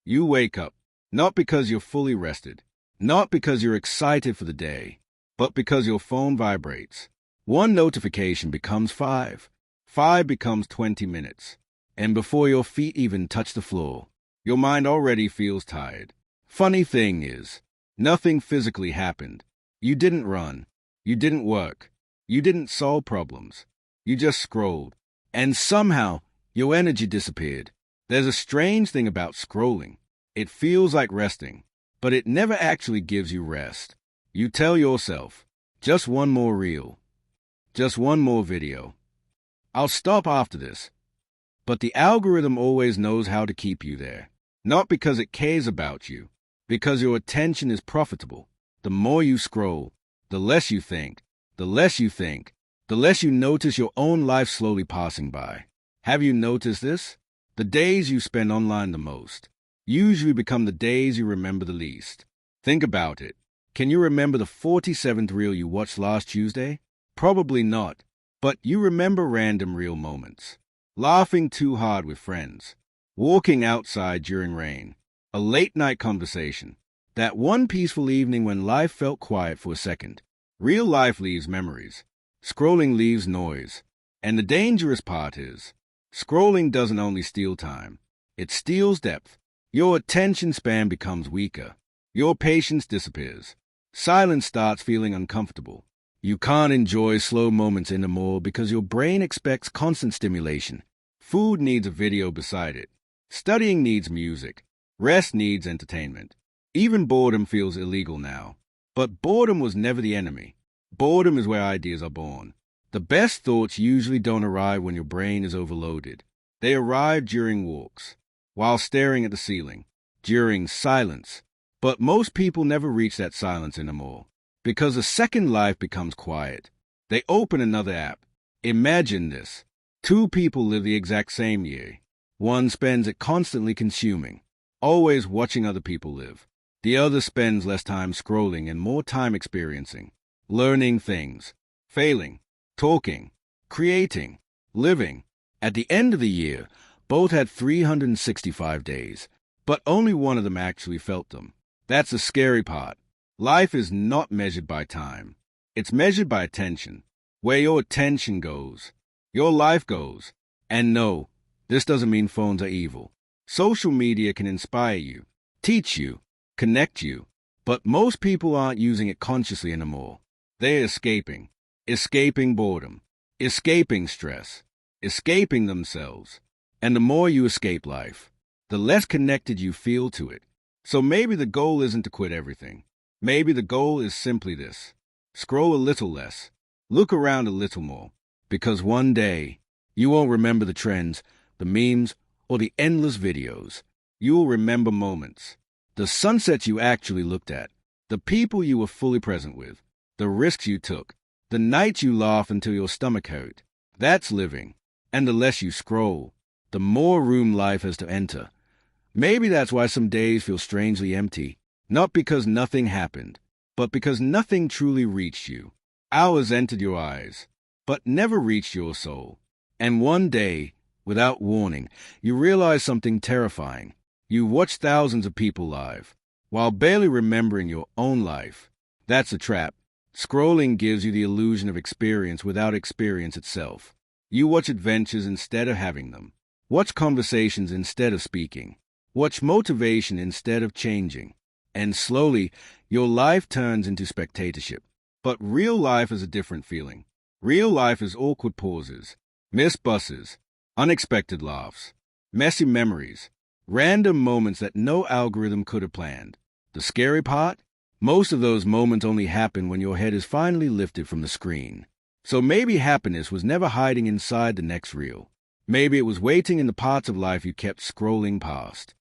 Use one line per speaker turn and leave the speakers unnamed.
You wake up, not because you're fully rested, not because you're excited for the day, but because your phone vibrates. One notification becomes 5. 5 becomes 20 minutes. And before your feet even touch the floor, your mind already feels tired. Funny thing is, nothing physically happened. You didn't run. You didn't work. You didn't solve problems. You just scrolled. And somehow, your energy disappeared. There's a strange thing about scrolling. It feels like resting, but it never actually gives you rest. You tell yourself, just one more reel, just one more video. I'll stop after this. But the algorithm always knows how to keep you there. Not because it cares about you, because your attention is profitable. The more you scroll, the less you think, the less you think, the less you notice your own life slowly passing by. Have you noticed this? The days you spend online the most usually become the days you remember the least. Think about it. Can you remember the 47th reel you watched last Tuesday? Probably not, but you remember random reel moments. Laughing too hard with friends, walking outside during rain, a late-night conversation, that one peaceful evening when life felt quiet for a second. Real life leaves memories. Scrolling leaves noise. And the dangerous part is, scrolling doesn't only steal time, it steals depth. Your attention span becomes weaker. Your patience disappears. Silence starts feeling uncomfortable. You can't enjoy slow moments anymore because your brain expects constant stimulation. Food needs a video beside it. Studying needs music. Rest needs entertainment. Even boredom feels illegal now. But boredom was never the enemy. Boredom is where ideas are born. The best thoughts usually don't arrive when your brain is overloaded. They arrive during walks, while staring at the ceiling, during silence. But most people never reach that silence anymore. Because the second life becomes quiet, they open another app. Imagine this. 2 people live the exact same year. One spends it constantly consuming, always watching other people live. The other spends less time scrolling and more time experiencing, learning things, failing, talking, creating, living. At the end of the year, both had 365 days, but only one of them actually felt them. That's the scary part. Life is not measured by time. It's measured by attention. Where your attention goes, your life goes. And no, this doesn't mean phones are evil. Social media can inspire you, teach you, connect you, but most people aren't using it consciously anymore. They're escaping boredom, escaping stress, escaping themselves. And the more you escape life, the less connected you feel to it. So maybe the goal isn't to quit everything. Maybe the goal is simply this. Scroll a little less. Look around a little more. Because one day, you won't remember the trends, the memes, or the endless videos. You will remember moments. The sunsets you actually looked at. The people you were fully present with. The risks you took. The nights you laughed until your stomach hurt. That's living. And the less you scroll, the more room life has to enter. Maybe that's why some days feel strangely empty. Not because nothing happened, but because nothing truly reached you. Hours entered your eyes, but never reached your soul. And one day, without warning, you realize something terrifying. You watch thousands of people live, while barely remembering your own life. That's a trap. Scrolling gives you the illusion of experience without experience itself. You watch adventures instead of having them. Watch conversations instead of speaking. Watch motivation instead of changing. And slowly, your life turns into spectatorship. But real life is a different feeling. Real life is awkward pauses, missed buses, unexpected laughs, messy memories, random moments that no algorithm could have planned. The scary part? Most of those moments only happen when your head is finally lifted from the screen. So maybe happiness was never hiding inside the next reel. Maybe it was waiting in the parts of life you kept scrolling past.